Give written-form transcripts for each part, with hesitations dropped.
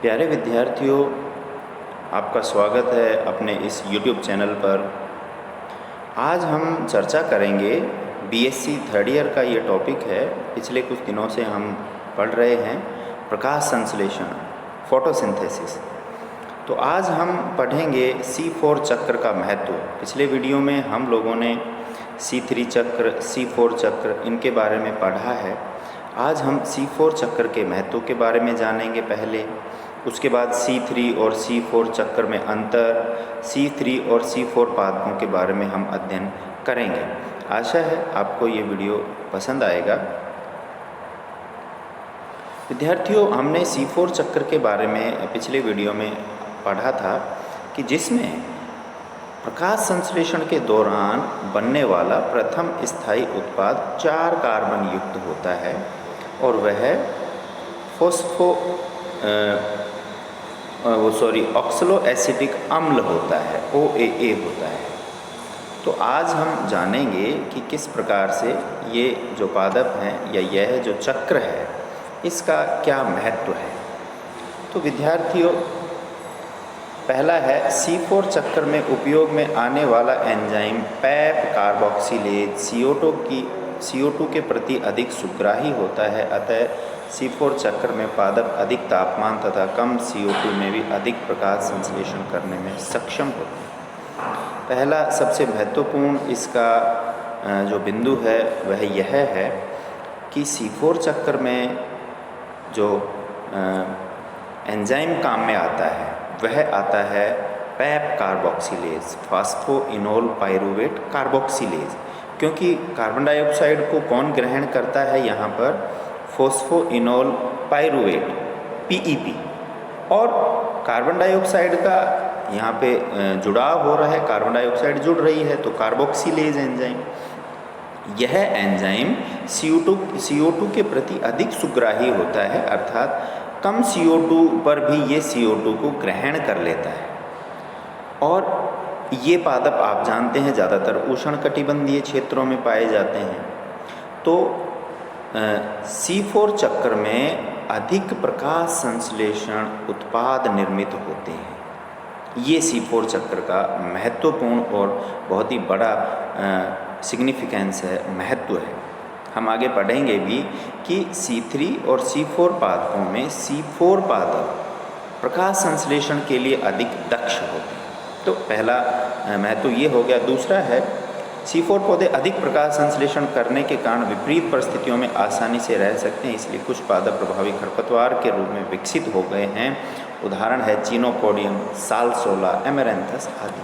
प्यारे विद्यार्थियों, आपका स्वागत है अपने इस YouTube चैनल पर। आज हम चर्चा करेंगे बीएससी थर्ड ईयर का ये टॉपिक है। पिछले कुछ दिनों से हम पढ़ रहे हैं प्रकाश संश्लेषण, फोटोसिंथेसिस। तो आज हम पढ़ेंगे C4 चक्र का महत्व। पिछले वीडियो में हम लोगों ने C3 चक्र, C4 चक्र इनके बारे में पढ़ा है। आज हम C4 चक्र के महत्व के बारे में जानेंगे पहले, उसके बाद C3 और C4 चक्र में अंतर, C3 और C4 पादपों के बारे में हम अध्ययन करेंगे। आशा है आपको ये वीडियो पसंद आएगा। विद्यार्थियों, हमने C4 चक्र के बारे में पिछले वीडियो में पढ़ा था कि जिसमें प्रकाश संश्लेषण के दौरान बनने वाला प्रथम स्थायी उत्पाद 4 कार्बन युक्त होता है और वह ऑक्सलो एसिटिक अम्ल होता है, OAA होता है। तो आज हम जानेंगे कि किस प्रकार से ये जो पादप हैं या यह जो चक्र है इसका क्या महत्व है। तो विद्यार्थियों, पहला है C4 चक्र में उपयोग में आने वाला एंजाइम पैप कार्बोक्सिलेज CO2 के प्रति अधिक सुग्राही होता है। अतः C4 चक्र में पादप अधिक तापमान तथा कम CO2 में भी अधिक प्रकाश संश्लेषण करने में सक्षम होते हैं। पहला सबसे महत्वपूर्ण इसका जो बिंदु है वह यह है कि C4 चक्र में जो एंजाइम काम में आता है वह आता है pipe carboxylase, phosphoenol pyruvate carboxylase. क्योंकि कार्बन डाइऑक्साइड को कौन ग्रहण करता है यहाँ पर? Phosphoenol pyruvate PEP। और कार्बन डाइऑक्साइड का यहाँ पे जुड़ाव हो रहा है, कार्बन डाइऑक्साइड जुड़ रही है तो कार्बोक्सिलेज एंजाइम, यह एंजाइम CO2 के प्रति अधिक सुग्राही होता है, अर्थात कम CO2 पर भी ये CO2 को ग्रहण कर लेता है। और ये पादप आप जानते हैं ज़्यादातर उष्णकटिबंधीय क्षेत्रों में पाए जाते हैं। तो C4 चक्र में अधिक प्रकाश संश्लेषण उत्पाद निर्मित होते हैं। ये C4 चक्र का महत्वपूर्ण और बहुत ही बड़ा सिग्निफिकेंस है, महत्व है। हम आगे पढ़ेंगे भी कि C3 और C4 पादपों में C4 पादप प्रकाश संश्लेषण के लिए अधिक दक्ष होते हैं। तो पहला महत्व ये हो गया। दूसरा है C4 पौधे अधिक प्रकाश संश्लेषण करने के कारण विपरीत परिस्थितियों में आसानी से रह सकते हैं, इसलिए कुछ पादप प्रभावी खरपतवार के रूप में विकसित हो गए हैं। उदाहरण है चिनोपोडियम, सालसोला, एमेरेंथस आदि।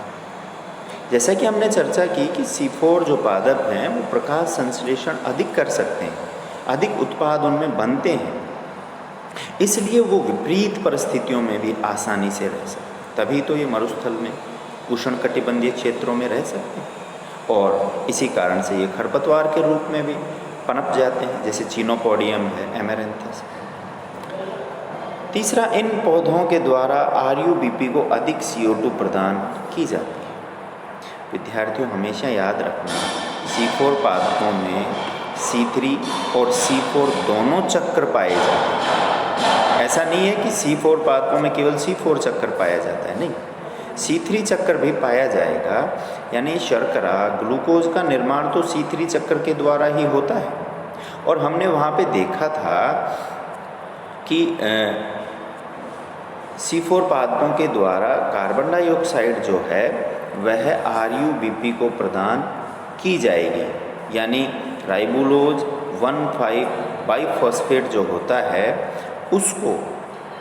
जैसा कि हमने चर्चा की कि C4 जो पादप हैं वो प्रकाश संश्लेषण अधिक कर सकते हैं, अधिक उत्पाद उनमें बनते हैं, इसलिए वो विपरीत परिस्थितियों में भी आसानी से रह सकते हैं। तभी तो ये मरुस्थल में, उष्णकटिबंधीय क्षेत्रों में रह सकते हैं और इसी कारण से ये खरपतवार के रूप में भी पनप जाते हैं, जैसे चिनोपोडियम है, एमेरेंथस। तीसरा, इन पौधों के द्वारा RUBP को अधिक CO2 प्रदान की जाती है। विद्यार्थियों, हमेशा याद रखना C4 पादपों में C3 और C4 दोनों चक्र पाए जाते हैं। ऐसा नहीं है कि C4 पादपों में केवल C4 चक्र पाया जाता है, नहीं, C3 चक्र भी पाया जाएगा। यानी शर्करा, ग्लूकोज का निर्माण तो C3 चक्र के द्वारा ही होता है। और हमने वहाँ पे देखा था कि C4 पादपों के द्वारा कार्बन डाइऑक्साइड जो है वह RUBP को प्रदान की जाएगी। यानी राइबुलोज 1,5-बाइफॉस्फेट जो होता है उसको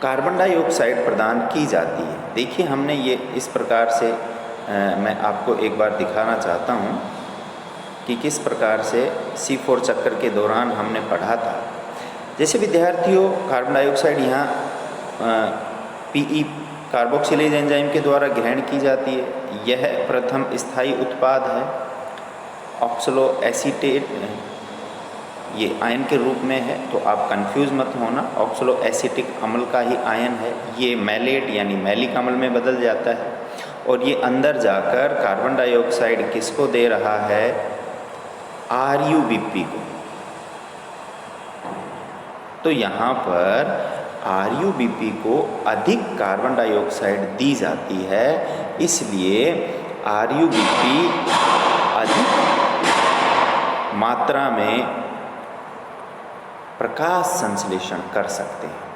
कार्बन डाइऑक्साइड प्रदान की जाती है। देखिए, हमने ये इस प्रकार से मैं आपको एक बार दिखाना चाहता हूँ कि किस प्रकार से C4 चक्र के दौरान हमने पढ़ा था। जैसे विद्यार्थियों, कार्बन डाइऑक्साइड यहाँ PE कार्बोक्सिलेज एंजाइम के द्वारा ग्रहण की जाती है। यह प्रथम स्थायी उत्पाद है। ऑक्सलो एसीटेट ये आयन के रूप में है, तो आप कंफ्यूज मत होना, ऑक्सलो एसिटिक अम्ल का ही आयन है। ये मैलेट यानी मैलिक अम्ल में बदल जाता है और ये अंदर जाकर कार्बन डाइऑक्साइड किसको दे रहा है? RUBP को। तो यहाँ पर RuBP को अधिक कार्बन डाइऑक्साइड दी जाती है, इसलिए RuBP अधिक मात्रा में प्रकाश संश्लेषण कर सकते हैं।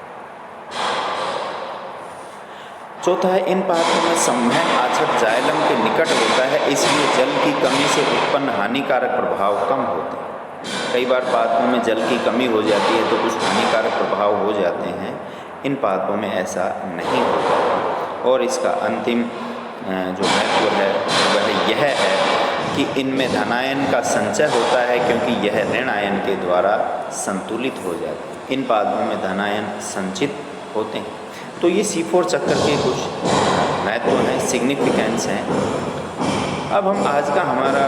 चौथा है, इन पादपों में संवहन आच्छद जाइलम के निकट होता है, इसलिए जल की कमी से उत्पन्न हानिकारक प्रभाव कम होते हैं। कई बार पादपों में जल की कमी हो जाती है तो कुछ हानिकारक प्रभाव हो जाते हैं, इन पादपों में ऐसा नहीं होता है। और इसका अंतिम जो महत्व है वह यह है कि इनमें धनायन का संचय होता है, क्योंकि यह ऋण आयन के द्वारा संतुलित हो जाते हैं। इन पादपों में धनायन संचित होते हैं। तो ये C4 चक्र के कुछ महत्व हैं, सिग्निफिकेंस हैं। अब हम आज का हमारा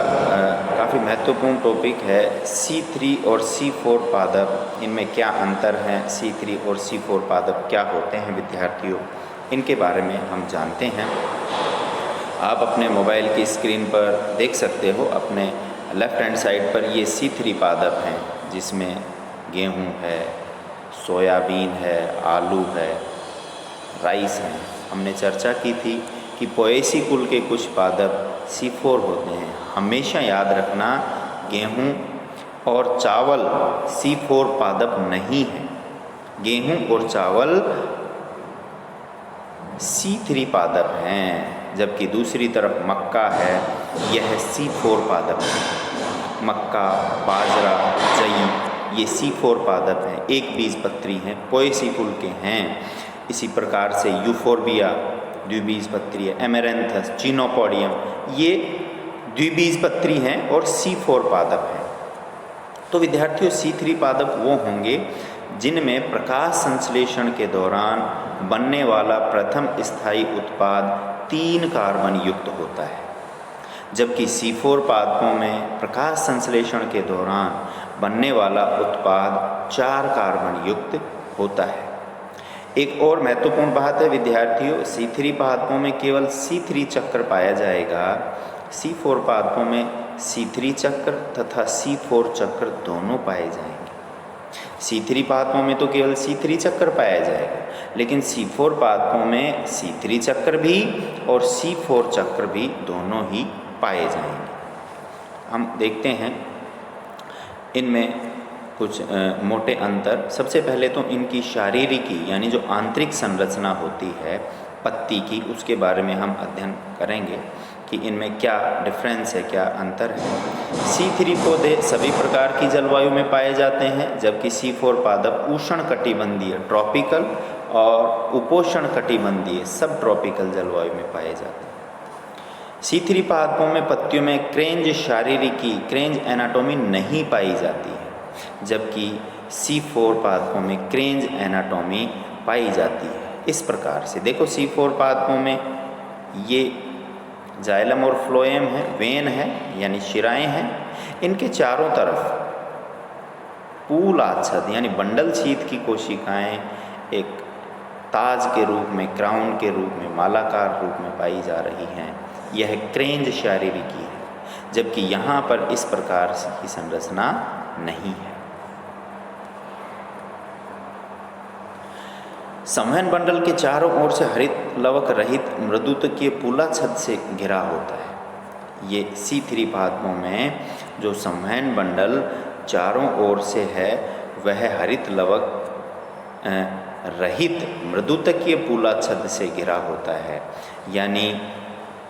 काफ़ी महत्वपूर्ण टॉपिक है C3 और C4 पादप, इनमें क्या अंतर है, C3 और C4 पादप क्या होते हैं विद्यार्थियों, इनके बारे में हम जानते हैं। आप अपने मोबाइल की स्क्रीन पर देख सकते हो, अपने लेफ़्ट हैंड साइड पर ये C3 पादप हैं, जिसमें गेहूँ है, सोयाबीन है, आलू है, राइस है। हमने चर्चा की थी कि पोएसी कुल के कुछ पादप C4 होते हैं। हमेशा याद रखना, गेहूं और चावल C4 पादप नहीं है। गेहूं और चावल C3 पादप हैं, जबकि दूसरी तरफ मक्का है, यह C4 पादप है। मक्का, बाजरा, जई ये C4 पादप हैं, एक बीजपत्री हैं, पोएसी कुल के हैं। इसी प्रकार से यूफोर्बिया द्विबीजपत्री है, एमेरेंथस, चिनोपोडियम ये द्विबीजपत्री हैं और C4 पादप हैं। तो विद्यार्थियों, C3 पादप वो होंगे जिनमें प्रकाश संश्लेषण के दौरान बनने वाला प्रथम स्थायी उत्पाद 3 कार्बन युक्त होता है, जबकि C4 पादपों में प्रकाश संश्लेषण के दौरान बनने वाला उत्पाद 4 कार्बन युक्त होता है। एक और महत्वपूर्ण बात है विद्यार्थियों, C3 पादपों में केवल C3 चक्र पाया जाएगा। C4 पादपों में C3 चक्र तथा C4 चक्र दोनों पाए जाएंगे। C3 पादपों में तो केवल C3 चक्र पाया जाएगा, लेकिन C4 पादपों में C3 चक्र भी और C4 चक्र भी दोनों ही पाए जाएंगे। हम देखते हैं इनमें कुछ मोटे अंतर। सबसे पहले तो इनकी शारीरिकी यानी जो आंतरिक संरचना होती है पत्ती की, उसके बारे में हम अध्ययन करेंगे कि इनमें क्या डिफरेंस है, क्या अंतर है। C3 पौधे सभी प्रकार की जलवायु में पाए जाते हैं, जबकि C4 पादप उष्ण कटिबंधीय ट्रॉपिकल और उपोष्ण कटिबंधीय सब ट्रॉपिकल जलवायु में पाए जाते हैं। C3 पादपों में पत्तियों में क्रेंज शारीरिकी, क्रेंज एनाटॉमी नहीं पाई जाती है, जबकि C4 पादपों में क्रेंज एनाटॉमी पाई जाती है। इस प्रकार से देखो, C4 पादपों में ये जाइलम और फ्लोएम है, वेन है यानी शिराएं हैं, इनके चारों तरफ पूल आच्छद यानी बंडल शीत की कोशिकाएं एक ताज के रूप में, क्राउन के रूप में, मालाकार रूप में पाई जा रही हैं। यह क्रेंज शारीरिकी है, जबकि यहाँ पर इस प्रकार की संरचना नहीं है। संवहन बंडल के चारों ओर से हरित लवक रहित मृदुतकीय पूलाच्छद से घिरा होता है। ये C3 पादपों में जो संवहन बंडल चारों ओर से है वह हरित लवक रहित मृदुतकीय पूलाच्छद से घिरा होता है। यानी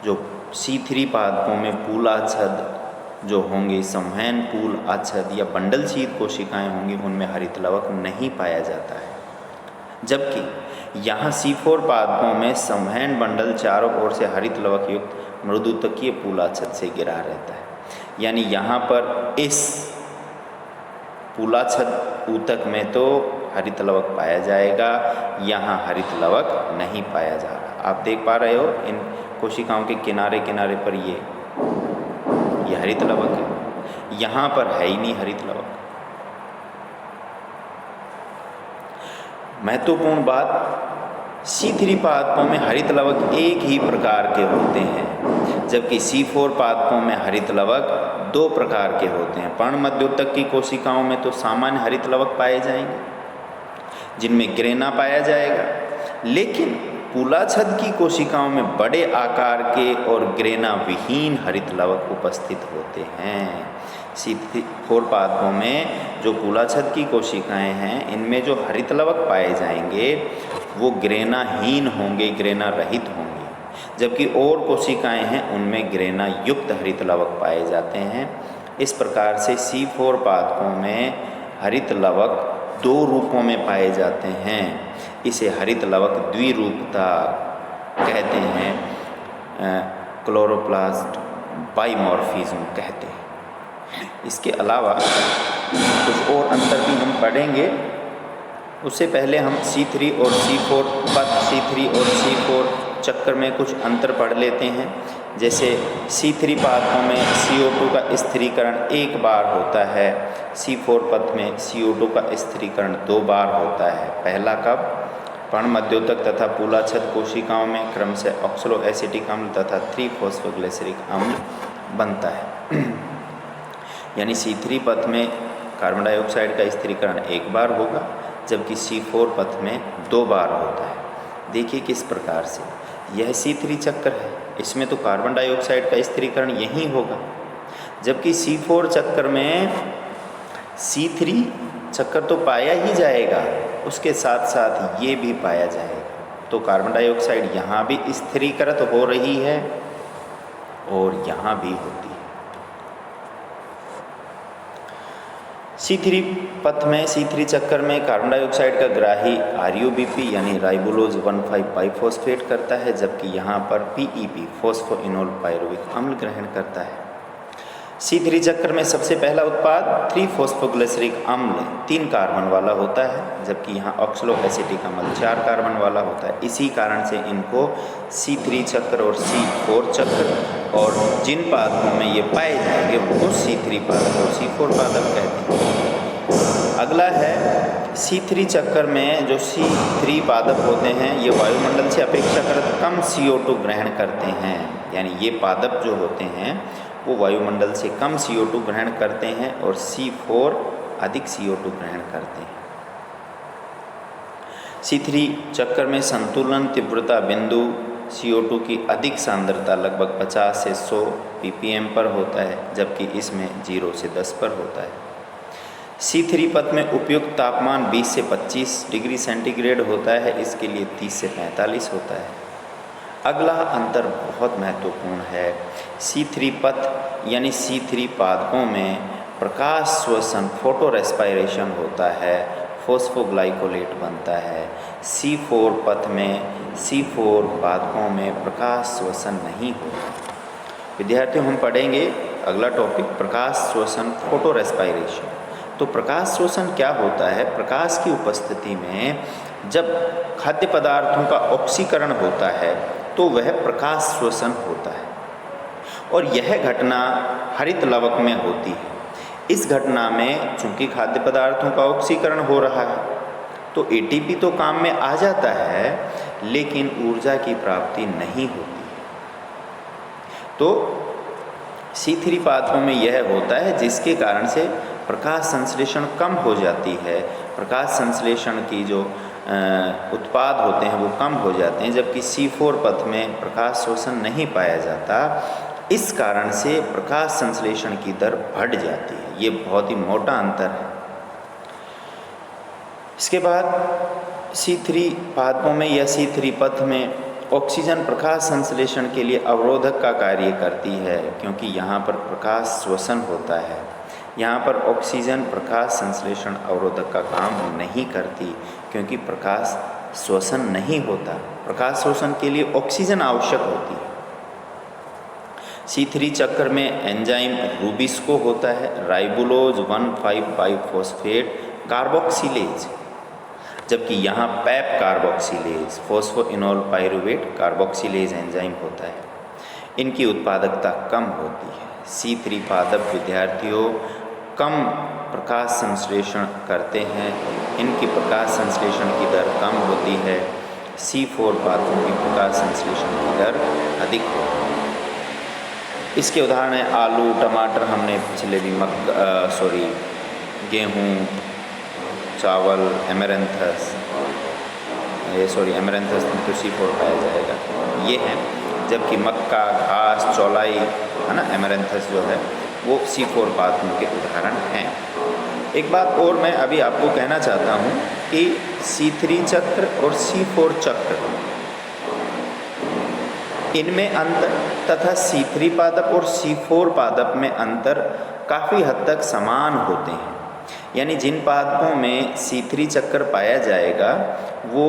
जो C3 पादपों में पूलाच्छद जो होंगे, संवहन पूल आच्छद या बंडल शीत कोशिकाएं होंगी, उनमें हरित लवक नहीं पाया जाता है, जबकि यहाँ C4 पादपों में संवहन बंडल चारों ओर से हरित लवक युक्त मृदुतकीय पूलाच्छद से घिरा रहता है। यानी यहाँ पर इस पूलाच्छद ऊतक में तो हरित लवक पाया जाएगा, यहाँ हरित लवक नहीं पाया जा रहा। आप देख पा रहे हो इन कोशिकाओं के किनारे किनारे पर ये हरित लवक है, यहाँ पर है ही नहीं हरित लवक। महत्वपूर्ण बात, C3 पादपों में हरित लवक एक ही प्रकार के होते हैं, जबकि C4 पादपों में हरित लवक 2 प्रकार के होते हैं। पर्णमध्योतक की कोशिकाओं में तो सामान्य हरित लवक पाए जाएंगे, जिनमें ग्रेना पाया जाएगा। लेकिन पूलाछद की कोशिकाओं में बड़े आकार के और ग्रेना विहीन हरित लवक उपस्थित होते हैं। C4 पादपों में जो पूलाछद की कोशिकाएं हैं, इनमें जो हरित लवक पाए जाएंगे वो ग्रेनाहीन होंगे, ग्रेना रहित होंगे, जबकि और कोशिकाएं हैं उनमें ग्रेना युक्त हरित लवक पाए जाते हैं। इस प्रकार से C4 पादपों में हरित लवक दो रूपों में पाए जाते हैं। इसे हरित लवक द्विरूपता कहते हैं, क्लोरोप्लास्ट बाइमॉर्फिज्म कहते हैं। इसके अलावा कुछ और अंतर भी हम पढ़ेंगे। उससे पहले हम C3 और C4 पथ C3 और C4 चक्र में कुछ अंतर पढ़ लेते हैं। जैसे C3 पादपों में CO2 का स्थिरीकरण एक बार होता है, C4 पथ में CO2 का स्थिरीकरण 2 बार होता है। पहला कब? पर्णमध्योतक तथा पूलाछद कोशिकाओं में क्रमशः ऑक्सलोएसिटिक अम्ल तथा 3-फॉस्फोग्लिसरिक अम्ल बनता है। यानी C3 पथ में कार्बन डाइऑक्साइड का स्थिरीकरण एक बार होगा, जबकि C4 पथ में 2 बार होता है। देखिए किस प्रकार से यह C3 चक्र है, इसमें तो कार्बन डाइऑक्साइड का स्थिरीकरण यहीं होगा, जबकि C4 चक्र में C3 चक्र तो पाया ही जाएगा, उसके साथ साथ ये भी पाया जाएगा। तो कार्बन डाइऑक्साइड यहाँ भी स्थिरीकृत हो रही है और यहाँ भी होती है। C3 पथ में C3 चक्कर में कार्बन डाइऑक्साइड का ग्राही RuBP यानी राइबोलोज 1,5 बाइफॉस्फेट करता है, जबकि यहाँ पर PEP फॉस्फोइनोल पायरुविक अम्ल ग्रहण करता है। C3 चक्कर में सबसे पहला उत्पाद 3-फॉस्फोग्लिसरिक अम्ल 3 कार्बन वाला होता है, जबकि यहाँ ऑक्सलोएसिटिक अम्ल 4 कार्बन वाला होता है। इसी कारण से इनको C3 चक्र और C4 चक्र, और जिन पादपों में ये पाए जाएंगे वो C3 पादप और C4 पादप कहते हैं। अगला है C3 चक्कर में जो C3 पादप होते हैं, ये वायुमंडल से अपेक्षाकृत कम CO2 ग्रहण करते हैं। यानी ये पादप जो होते हैं वो वायुमंडल से कम CO2 ग्रहण करते हैं और C4 अधिक CO2 ग्रहण करते हैं। C3 चक्कर में संतुलन तीव्रता बिंदु CO2 की अधिक सांद्रता लगभग 50 से 100 ppm पर होता है, जबकि इसमें 0 से 10 पर होता है। C3 पथ में उपयुक्त तापमान 20 से 25 डिग्री सेंटीग्रेड होता है, इसके लिए 30 से 45 होता है। अगला अंतर बहुत महत्वपूर्ण है। C3 पथ यानी C3 पादपों में प्रकाश श्वसन फोटो रेस्पायरेशन होता है, फॉस्फोग्लाइकोलेट बनता है। C4 पथ में C4 पादपों में प्रकाश श्वसन नहीं होता। विद्यार्थियों, हम पढ़ेंगे अगला टॉपिक प्रकाश श्वसन फोटो रेस्पायरेशन। तो प्रकाश श्वसन क्या होता है? प्रकाश की उपस्थिति में जब खाद्य पदार्थों का ऑक्सीकरण होता है तो वह प्रकाश श्वसन होता है, और यह घटना हरित लवक में होती है। इस घटना में चूंकि खाद्य पदार्थों का ऑक्सीकरण हो रहा है तो ATP तो काम में आ जाता है, लेकिन ऊर्जा की प्राप्ति नहीं होती। तो C3 पादपों में यह होता है, जिसके कारण से प्रकाश संश्लेषण कम हो जाती है। प्रकाश संश्लेषण की जो उत्पाद होते हैं वो कम हो जाते हैं, जबकि C4 पथ में प्रकाश शोषण नहीं पाया जाता। इस कारण से प्रकाश संश्लेषण की दर बढ़ जाती है। ये बहुत ही मोटा अंतर है। इसके बाद C3 पादपों में या C3 पथ में ऑक्सीजन प्रकाश संश्लेषण के लिए अवरोधक का कार्य करती है, क्योंकि यहाँ पर प्रकाश श्वसन होता है। यहाँ पर ऑक्सीजन प्रकाश संश्लेषण अवरोधक का काम नहीं करती, क्योंकि प्रकाश श्वसन नहीं होता। प्रकाश श्वसन के लिए ऑक्सीजन आवश्यक होती है। C3 चक्र में एंजाइम रूबिस्को होता है, राइबोलोज 1,5-बाइफॉस्फेट कार्बोक्सिलेज, जबकि यहाँ PEP carboxylase phosphoenolpyruvate carboxylase enzyme होता है। इनकी उत्पादकता कम होती है। C3 पादप विद्यार्थियों कम प्रकाश संश्लेषण करते हैं, इनकी प्रकाश संश्लेषण की दर कम होती है। C4 पादपों की प्रकाश संश्लेषण की दर अधिक होती है। इसके उदाहरण हैं आलू, टमाटर, हमने पिछले भी गेहूँ, चावल, एमेरेंथस, एमेरेंथस में तो C4 पाया जाएगा, ये है। जबकि मक्का, घास, चौलाई, है ना, एमेरेंथस जो है वो C4 पादपों के उदाहरण हैं। एक बात और मैं अभी आपको कहना चाहता हूँ कि C3 चक्र और C4 चक्र, इनमें अंतर तथा C3 पादप और C4 पादप में अंतर काफ़ी हद तक समान होते हैं। यानी जिन पादपों में C3 चक्र पाया जाएगा वो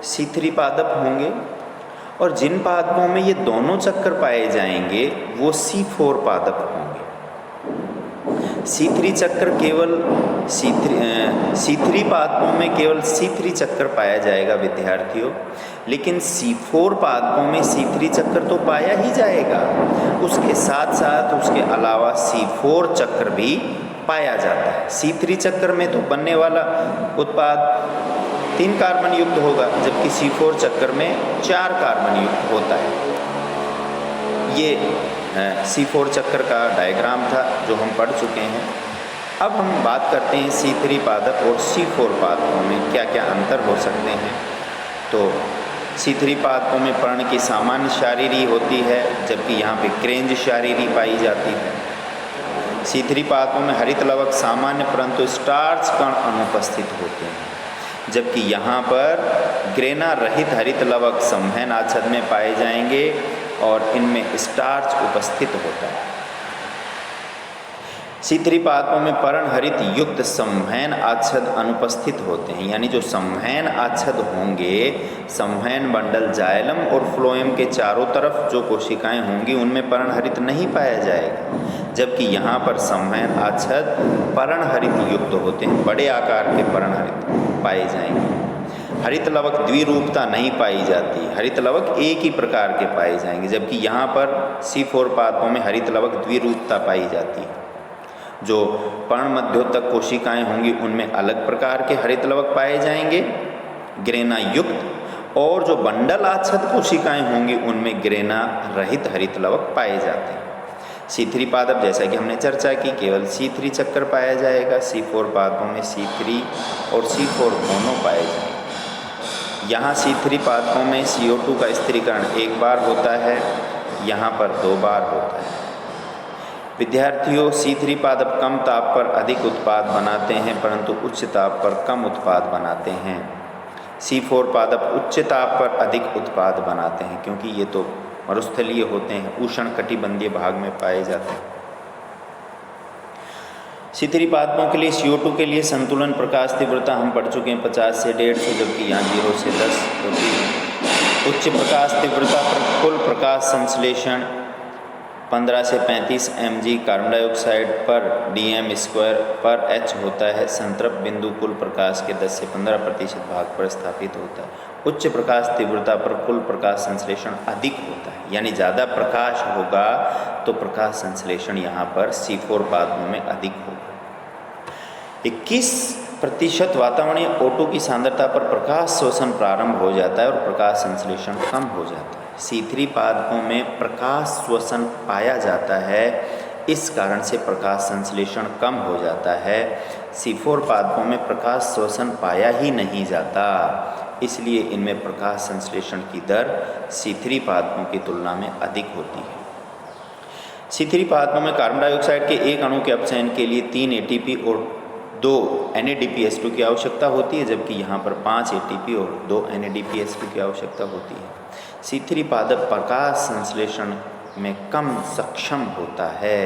C3 पादप होंगे, और जिन पादपों में ये दोनों चक्र पाए जाएंगे वो C4 पादप होंगे। C3 चक्र केवल C3 पादपों में केवल C3 चक्र पाया जाएगा विद्यार्थियों, लेकिन C4 पादपों में C3 चक्र तो पाया ही जाएगा, उसके साथ साथ उसके अलावा C4 चक्र भी पाया जाता है। C3 चक्र में तो बनने वाला उत्पाद 3 कार्बन युक्त होगा, जबकि C4 चक्र में 4 कार्बन युक्त होता है। ये C4 चक्र का डायग्राम था जो हम पढ़ चुके हैं। अब हम बात करते हैं C3 पादप और C4 पादपों में क्या क्या अंतर हो सकते हैं। तो C3 पादपों में पर्ण की सामान्य शारीरी होती है, जबकि यहाँ पे क्रेंज शारीरी पाई जाती है। C3 पादपों में हरित लवक सामान्य परंतु स्टार्च कण अनुपस्थित होते हैं, जबकि यहाँ पर ग्रेना रहित हरित लवक संवहन आच्छद में पाए जाएंगे और इनमें स्टार्च उपस्थित होता है। C3 पादपों में पर्ण हरित युक्त संवहन आच्छद अनुपस्थित होते हैं, यानी जो संवहन आच्छद होंगे, संवहन बंडल जाइलम और फ्लोएम के चारों तरफ जो कोशिकाएं होंगी उनमें पर्ण हरित नहीं पाया जाएगा, जबकि यहाँ पर संवहन आच्छद पर्ण हरित युक्त होते हैं, बड़े आकार के पर्ण हरित पाए जाएंगे। हरित लवक द्विरूपता नहीं पाई जाती, हरित लवक एक ही प्रकार के पाए जाएंगे, जबकि यहाँ पर C4 पादपों में हरित लवक द्विरूपता पाई जाती है। जो पर्ण मध्योतक कोशिकाएं होंगी उनमें अलग प्रकार के हरित लवक पाए जाएंगे ग्रेना युक्त, और जो बंडल आच्छद कोशिकाएं होंगी उनमें ग्रेना रहित हरित लवक पाए जाते हैं। C3 पादप जैसा कि हमने चर्चा की केवल C3 चक्कर पाया जाएगा, C4 पादपों में C3 और C4 दोनों पाए जाएंगे। यहाँ C3 पादपों में CO2 का स्थिरीकरण एक बार होता है, यहाँ पर 2 बार होता है। विद्यार्थियों, C3 पादप कम ताप पर अधिक उत्पाद बनाते हैं परंतु उच्च ताप पर कम उत्पाद बनाते हैं। C4 पादप उच्च ताप पर अधिक उत्पाद बनाते हैं क्योंकि ये तो मरुस्थलीय होते हैं, उष्ण कटिबंधीय भाग में पाए जाते हैं। C3 पादपों के लिए CO2 के लिए संतुलन प्रकाश तीव्रता हम पढ़ चुके हैं 50 से 150, जबकि यहाँ 0 से 10 होती है। उच्च प्रकाश तीव्रता पर कुल प्रकाश संश्लेषण 15 से 35 mg कार्बन डाइऑक्साइड पर dm² पर h होता है। संतृप्त बिंदु कुल प्रकाश के 10 से 15% भाग पर स्थापित होता है। उच्च प्रकाश तीव्रता पर कुल प्रकाश संश्लेषण अधिक होता है, यानी ज़्यादा प्रकाश होगा तो प्रकाश संश्लेषण यहाँ पर C4 पादपों में अधिक होगा। 21% वातावरणीय O2 की सांद्रता पर प्रकाश शोषण प्रारंभ हो जाता है और प्रकाश संश्लेषण कम हो जाता है। C3 पादपों में प्रकाश शोषण पाया जाता है, इस कारण से प्रकाश संश्लेषण कम हो जाता है। C4 पादपों में प्रकाश शोषण पाया ही नहीं जाता, इसलिए इनमें प्रकाश संश्लेषण की दर C3 पादपों की तुलना में अधिक होती है। C3 पादपों में कार्बन डाइऑक्साइड के एक अणु के अपचयन के लिए 3 ATP और 2 NADPH2 की आवश्यकता होती है, जबकि यहाँ पर 5 ATP और 2 NADPH2 की आवश्यकता होती है। C3 पादप प्रकाश संश्लेषण में कम सक्षम होता है,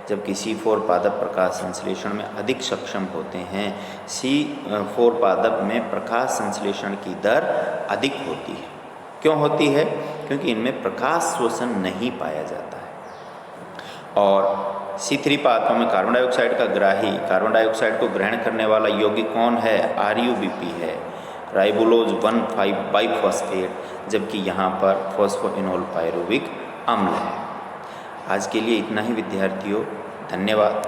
जबकि C4 पादप प्रकाश संश्लेषण में अधिक सक्षम होते हैं। C4 पादप में प्रकाश संश्लेषण की दर अधिक होती है। क्यों होती है? क्योंकि इनमें प्रकाश शोषण नहीं पाया जाता है। और C3 पादपों में कार्बन डाइऑक्साइड का ग्राही, कार्बन डाइऑक्साइड को ग्रहण करने वाला यौगिक कौन है? RUBP है, राइबोलोज 1,5-बाइफॉस्फेट, जबकि यहाँ पर फॉस्फोइनोल पायरुविक अम्ल है। आज के लिए इतना ही विद्यार्थियों, धन्यवाद।